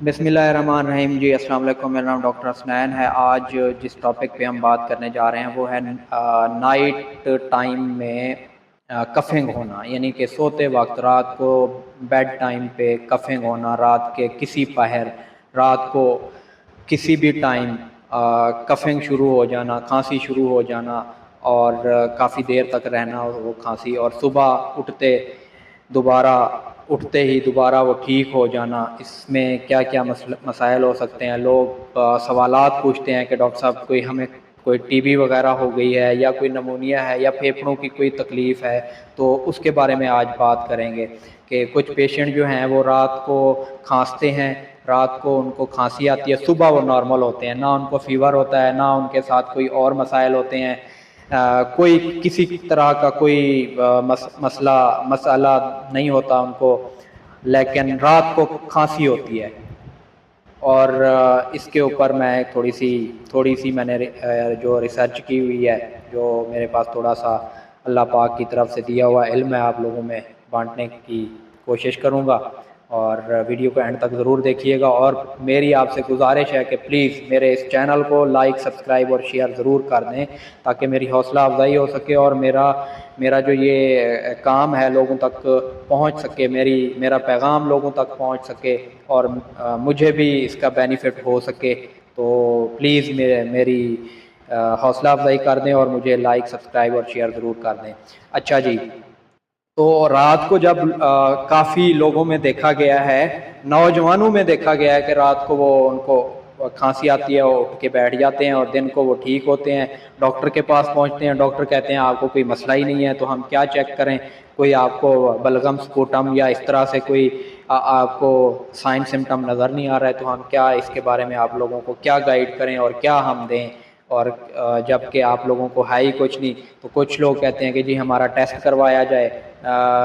बिस्मिल्लाहिर्रहमानिर्रहीम जी। अस्सलाम वालेकुम। मेरा नाम डॉक्टर हसनैन है। आज जिस टॉपिक पे हम बात करने जा रहे हैं वो है नाइट टाइम में कफिंग होना, यानी कि सोते वक्त रात को बेड टाइम पे कफिंग होना, रात के किसी पहर, रात को किसी भी टाइम कफिंग शुरू हो जाना, खांसी शुरू हो जाना और काफ़ी देर तक रहना वो खांसी, और सुबह दोबारा उठते ही दोबारा वो ठीक हो जाना। इसमें क्या क्या मसाइल हो सकते हैं। लोग सवालात पूछते हैं कि डॉक्टर साहब कोई टीबी वगैरह हो गई है या कोई नमूनिया है या फेफड़ों की कोई तकलीफ़ है। तो उसके बारे में आज बात करेंगे कि कुछ पेशेंट जो हैं वो रात को खांसते हैं, रात को उनको खांसी आती है, सुबह वो नॉर्मल होते हैं, ना उनको फ़ीवर होता है, ना उनके साथ कोई और मसाइल होते हैं। कोई किसी तरह का कोई मसाला नहीं होता उनको, लेकिन रात को खांसी होती है। और इसके ऊपर मैं थोड़ी सी मैंने जो रिसर्च की हुई है, जो मेरे पास थोड़ा सा अल्लाह पाक की तरफ से दिया हुआ इल्म है, आप लोगों में बांटने की कोशिश करूँगा। और वीडियो को एंड तक ज़रूर देखिएगा। और मेरी आपसे गुजारिश है कि प्लीज़ मेरे इस चैनल को लाइक, सब्सक्राइब और शेयर ज़रूर कर दें, ताकि मेरी हौसला अफजाई हो सके और मेरा जो ये काम है लोगों तक पहुंच सके, मेरा पैगाम लोगों तक पहुंच सके और मुझे भी इसका बेनिफिट हो सके। तो प्लीज़ मेरी हौसला अफजाई कर दें और मुझे लाइक, सब्सक्राइब और शेयर ज़रूर कर दें। अच्छा जी, तो रात को जब काफ़ी लोगों में देखा गया है, नौजवानों में देखा गया है कि रात को वो उनको खांसी आती है, वो उठ के बैठ जाते हैं और दिन को वो ठीक होते हैं। डॉक्टर के पास पहुंचते हैं, डॉक्टर कहते हैं आपको कोई मसला ही नहीं है, तो हम क्या चेक करें, कोई आपको बलगम, स्पूटम या इस तरह से कोई आपको साइन सिम्टम नज़र नहीं आ रहा है, तो हम क्या इसके बारे में आप लोगों को क्या गाइड करें और क्या हम दें। और जबकि आप लोगों को है ही कुछ नहीं, तो कुछ लोग कहते हैं कि जी हमारा टेस्ट करवाया जाए।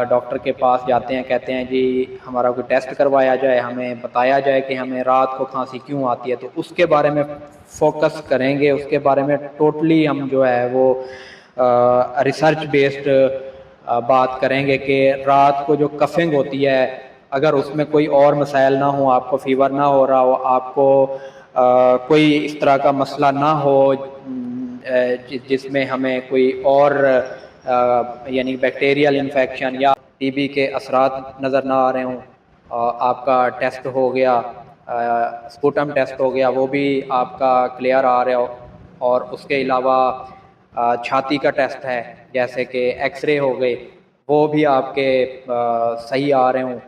डॉक्टर के पास जाते हैं, कहते हैं जी हमारा कोई टेस्ट करवाया जाए, हमें बताया जाए कि हमें रात को खांसी क्यों आती है। तो उसके बारे में फोकस करेंगे, उसके बारे में टोटली हम जो है वो रिसर्च बेस्ड बात करेंगे कि रात को जो कफिंग होती है, अगर उसमें कोई और मसाइल ना हो, आपको फ़ीवर ना हो रहा हो, आपको कोई इस तरह का मसला ना हो जिसमें हमें कोई और यानी बैक्टीरियल इन्फेक्शन या टीबी के असरात नज़र ना आ रहे हों, आपका टेस्ट हो गया, स्पूटम टेस्ट हो गया, वो भी आपका क्लियर आ रहा हो, और उसके अलावा छाती का टेस्ट है जैसे कि एक्सरे हो गए, वो भी आपके सही आ रहे हों।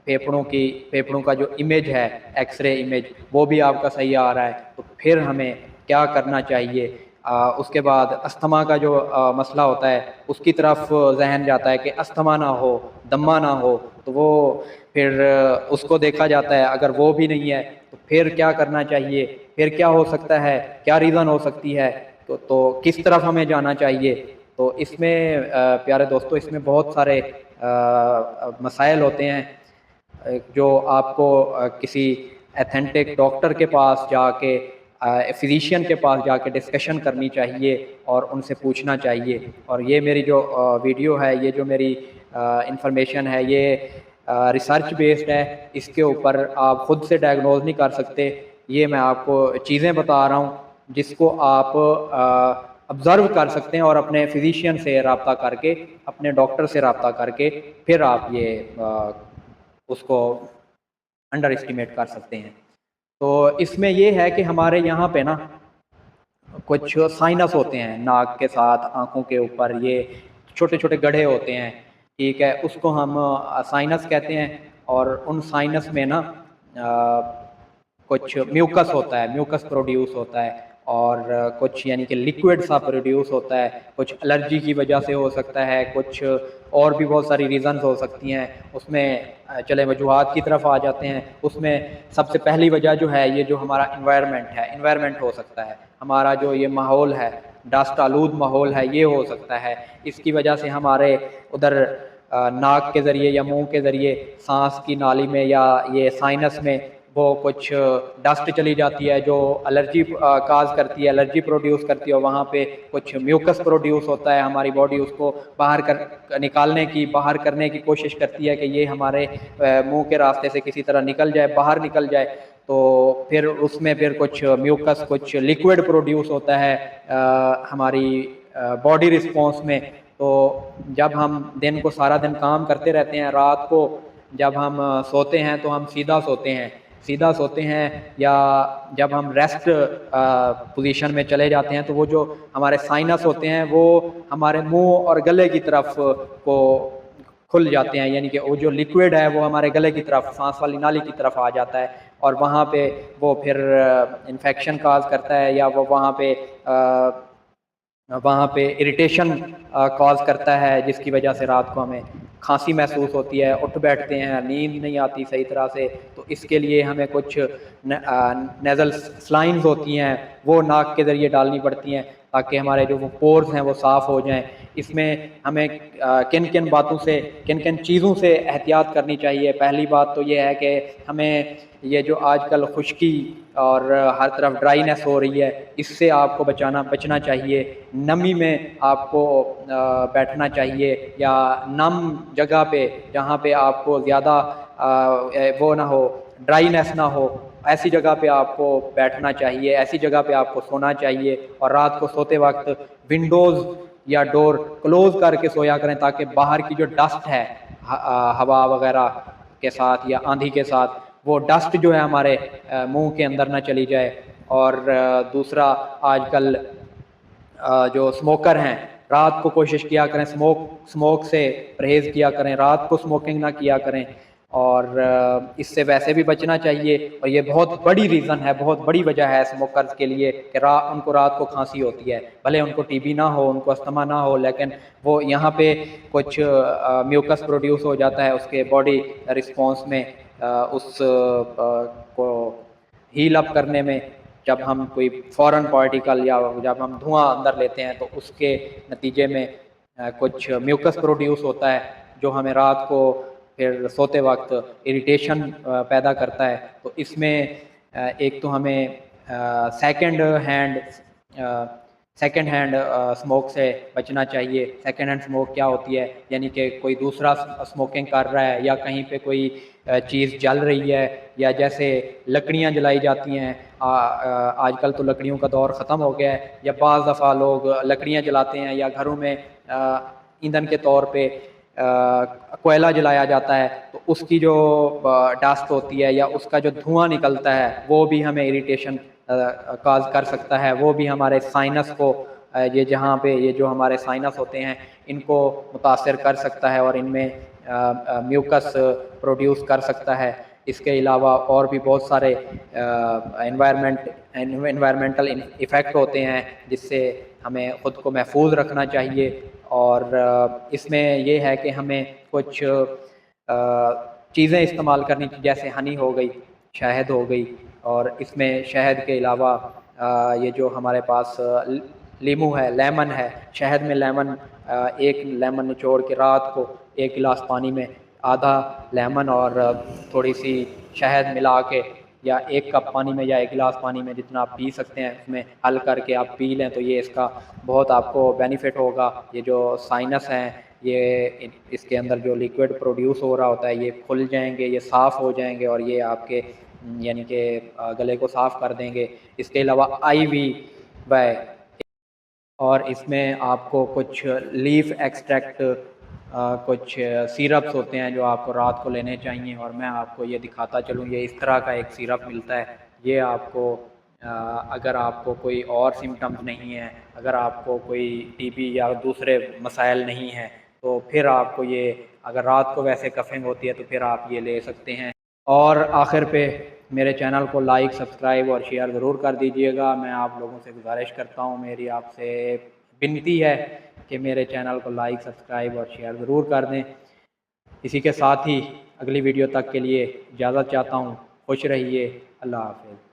फेफड़ों का जो इमेज है, एक्सरे इमेज, वो भी आपका सही आ रहा है, तो फिर हमें क्या करना चाहिए। उसके बाद अस्थमा का जो मसला होता है, उसकी तरफ जहन जाता है कि अस्थमा ना हो, दमा ना हो, तो वो फिर उसको देखा जाता है। अगर वो भी नहीं है तो फिर क्या करना चाहिए, फिर क्या हो सकता है, क्या रीज़न हो सकती है, तो किस तरफ हमें जाना चाहिए। तो इसमें प्यारे दोस्तों, इसमें बहुत सारे मसाइल होते हैं जो आपको किसी एथेंटिक डॉक्टर के पास जाके, फिजिशियन के पास जाके डिस्कशन करनी चाहिए और उनसे पूछना चाहिए। और ये मेरी जो वीडियो है, ये जो मेरी इंफॉर्मेशन है, ये रिसर्च बेस्ड है। इसके ऊपर आप ख़ुद से डायग्नोज नहीं कर सकते। ये मैं आपको चीज़ें बता रहा हूँ जिसको आप ऑब्ज़र्व कर सकते हैं और अपने फिजिशियन से रब्ता करके, अपने डॉक्टर से रब्ता करके फिर आप ये उसको अंडर एस्टिमेट कर सकते हैं। तो इसमें ये है कि हमारे यहाँ पे ना कुछ साइनस होते हैं नाक के साथ, आँखों के ऊपर ये छोटे छोटे गड्ढे होते हैं, ठीक है, उसको हम साइनस कहते हैं। और उन साइनस में ना कुछ म्यूकस होता है, म्यूकस प्रोड्यूस होता है, और कुछ यानी कि लिक्विड सा प्रोड्यूस होता है। कुछ एलर्जी की वजह से हो सकता है, कुछ और भी बहुत सारी रीज़न्स हो सकती हैं। उसमें चले वजूहात की तरफ आ जाते हैं। उसमें सबसे पहली वजह जो है, ये जो हमारा इन्वायरमेंट हो सकता है, हमारा जो ये माहौल है, डस्ट आलूद माहौल है, ये हो सकता है। इसकी वजह से हमारे उधर नाक के ज़रिए या मुंह के ज़रिए सांस की नाली में या ये साइनस में वो कुछ डस्ट चली जाती है जो एलर्जी काज करती है, एलर्जी प्रोड्यूस करती है, और वहाँ पे कुछ म्यूकस प्रोड्यूस होता है। हमारी बॉडी उसको बाहर करने की कोशिश करती है कि ये हमारे मुंह के रास्ते से किसी तरह निकल जाए, बाहर निकल जाए। तो फिर उसमें फिर कुछ म्यूकस, कुछ लिक्विड प्रोड्यूस होता है हमारी बॉडी रिस्पॉन्स में। तो जब हम दिन को सारा दिन काम करते रहते हैं, रात को जब हम सोते हैं तो हम सीधा सोते हैं, या जब हम रेस्ट पोजीशन में चले जाते हैं तो वो जो हमारे साइनस होते हैं वो हमारे मुंह और गले की तरफ को खुल जाते हैं, यानी कि वो जो लिक्विड है वो हमारे गले की तरफ, सांस वाली नाली की तरफ आ जाता है, और वहाँ पे वो फिर इन्फेक्शन काज करता है, या वो वहाँ पे इरिटेशन कॉज करता है, जिसकी वजह से रात को हमें खांसी महसूस होती है, उठ बैठते हैं, नींद नहीं आती सही तरह से। तो इसके लिए हमें कुछ नेज़ल स्लाइन्स होती हैं वो नाक के ज़रिए डालनी पड़ती हैं, ताकि हमारे जो वो पोर्स हैं वो साफ़ हो जाएं। इसमें हमें किन किन बातों से, किन किन चीज़ों से एहतियात करनी चाहिए। पहली बात तो ये है कि हमें ये जो आजकल खुश्की और हर तरफ ड्राईनेस हो रही है, इससे आपको बचना चाहिए। नमी में आपको बैठना चाहिए, या नम जगह पे जहाँ पे आपको ज़्यादा वो ना हो, ड्राईनेस ना हो, ऐसी जगह पे आपको बैठना चाहिए, ऐसी जगह पे आपको सोना चाहिए। और रात को सोते वक्त विंडोज़ या डोर क्लोज करके सोया करें, ताकि बाहर की जो डस्ट है हवा वगैरह के साथ या आंधी के साथ, वो डस्ट जो है हमारे मुंह के अंदर ना चली जाए। और दूसरा, आजकल जो स्मोकर हैं, रात को कोशिश किया करें, स्मोक से परहेज़ किया करें, रात को स्मोकिंग ना किया करें। और इससे वैसे भी बचना चाहिए, और ये बहुत बड़ी रीज़न है, बहुत बड़ी वजह है स्मोकर्स के लिए कि उनको रात को खांसी होती है। भले उनको टीबी ना हो, उनको अस्थमा ना हो, लेकिन वो यहाँ पे कुछ म्यूकस प्रोड्यूस हो जाता है उसके बॉडी रिस्पॉन्स में, को हील अप करने में। जब हम कोई फॉरेन पार्टिकल या जब हम धुआं अंदर लेते हैं तो उसके नतीजे में कुछ म्यूकस प्रोड्यूस होता है, जो हमें रात को फिर सोते वक्त इरिटेशन पैदा करता है। तो इसमें एक तो हमें सेकंड हैंड स्मोक से बचना चाहिए। सेकंड हैंड स्मोक क्या होती है, यानी कि कोई दूसरा स्मोकिंग कर रहा है, या कहीं पे कोई चीज़ जल रही है, या जैसे लकड़ियाँ जलाई जाती हैं। आजकल तो लकड़ियों का दौर ख़त्म हो गया है, या बाज़ दफ़ा लोग लकड़ियाँ जलाते हैं, या घरों में ईंधन के तौर पे कोयला जलाया जाता है, तो उसकी जो डस्ट होती है या उसका जो धुआं निकलता है वो भी हमें इरिटेशन काज कर सकता है। वो भी हमारे साइनस को, ये जहाँ पे ये जो हमारे साइनस होते हैं इनको मुतासर कर सकता है, और इनमें म्यूकस प्रोड्यूस कर सकता है। इसके अलावा और भी बहुत सारे एनवायरमेंटल इफ़ेक्ट होते हैं, जिससे हमें ख़ुद को महफूज रखना चाहिए। और इसमें ये है कि हमें कुछ चीज़ें इस्तेमाल करनी चाहिए, जैसे हनी हो गई, शहद हो गई, और इसमें शहद के अलावा ये जो हमारे पास लीमू है, लेमन है, शहद में लेमन, एक लेमन निचोड़ के रात को 1 गिलास पानी में आधा लेमन और थोड़ी सी शहद मिला के, या 1 कप पानी में या 1 गिलास पानी में, जितना आप पी सकते हैं उसमें हल करके आप पी लें, तो ये इसका बहुत आपको बेनिफिट होगा। ये जो साइनस हैं, ये इसके अंदर जो लिक्विड प्रोड्यूस हो रहा होता है, ये खुल जाएंगे, ये साफ़ हो जाएंगे, और ये आपके यानी कि गले को साफ़ कर देंगे। इसके अलावा IVY, और इसमें आपको कुछ लीफ एक्सट्रैक्ट, कुछ सिरप्स होते हैं जो आपको रात को लेने चाहिए। और मैं आपको ये दिखाता चलूँ, ये इस तरह का एक सिरप मिलता है। ये आपको अगर आपको कोई और सिम्टम्स नहीं है, अगर आपको कोई टीबी या दूसरे मसाइल नहीं हैं, तो फिर आपको ये, अगर रात को वैसे कफिंग होती है तो फिर आप ये ले सकते हैं। और आखिर पे मेरे चैनल को लाइक, सब्सक्राइब और शेयर ज़रूर कर दीजिएगा। मैं आप लोगों से गुजारिश करता हूँ, मेरी आपसे विनती है कि मेरे चैनल को लाइक, सब्सक्राइब और शेयर ज़रूर कर दें। इसी के साथ ही अगली वीडियो तक के लिए इजाज़त चाहता हूँ। खुश रहिए। अल्लाह हाफ़िज़।